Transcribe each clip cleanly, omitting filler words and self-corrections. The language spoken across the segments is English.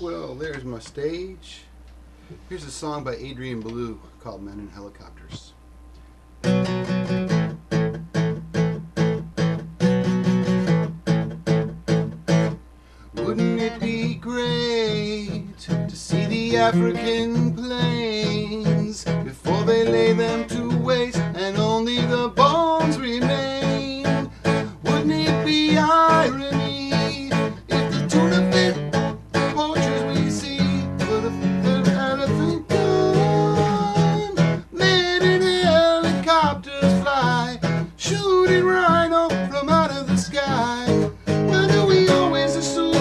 well, there's my stage. Here's a song by Adrian Belew called Men in Helicopters. Wouldn't it be great to see the African plains before they lay them to waste and only the bones remain? Wouldn't it be irony if the tuna fish poachers we see put an elephant gun? Men in helicopters fly, shooting rhino from out of the sky. Why do we always assume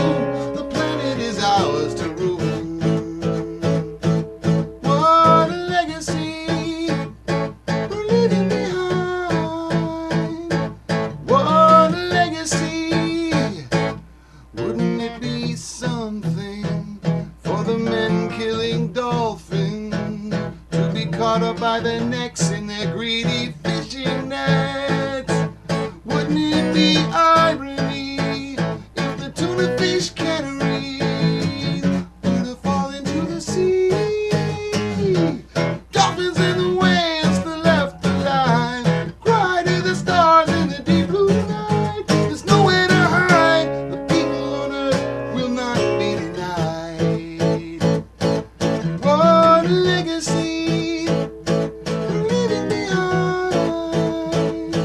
the planet is ours to ruin? What a legacy we're leaving behind. What a legacy. Wouldn't it be something for the men killing dolphins to be caught up by their necks in their greedy fishing nets? Wouldn't it be irony if the tuna fish canneries were to fall into the sea? Dolphins and the whales that left alive cry to the stars in the deep blue night. There's nowhere to hide. The people on earth will not be denied. What a legacy we're leaving behind.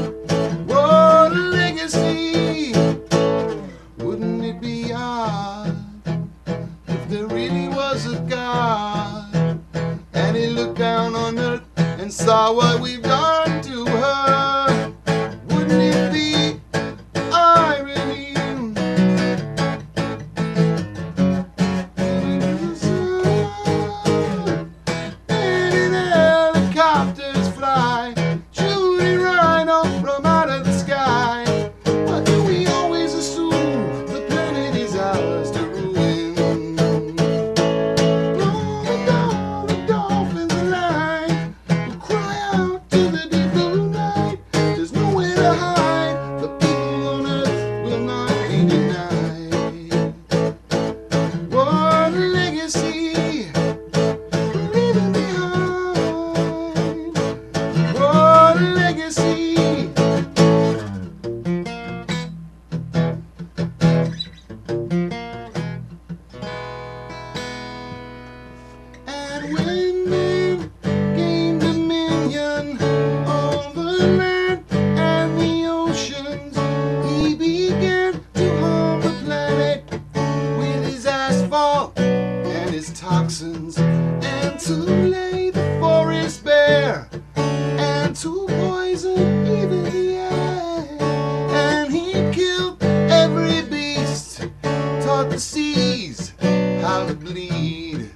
What a legacy. Wouldn't it be odd if there really was a God and he looked down on earth and saw what we've done to her? Wouldn't it be irony? And in helicopters fly, shooting rhino from out of the sky. Why do we always assume the planet is ours to ruin? The dolphins alive will cry out to the deep blue night. There's nowhere to hide. The people on earth will not be denied. What a legacy we're leaving behind. What a legacy. And when men gained dominion over land and the oceans, he began to harm the planet with his asphalt and his toxins, and to lay the forest bare, and to poison even the air. And he killed every beast, taught the seas how to bleed.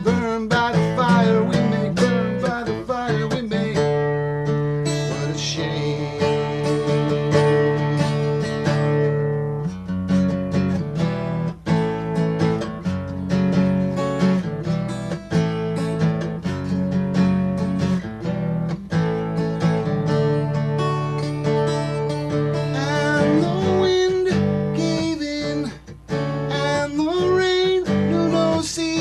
Burn by the fire we make, burn by the fire we make. What a shame. And the wind gave in, and the rain knew no sea.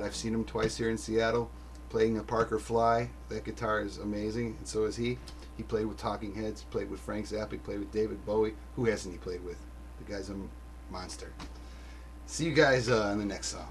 God, I've seen him twice here in Seattle playing a Parker Fly. That guitar is amazing, and so is he. He played with Talking Heads, played with Frank Zappa, he played with David Bowie. Who hasn't he played with? The guy's a monster. See you guys in the next song.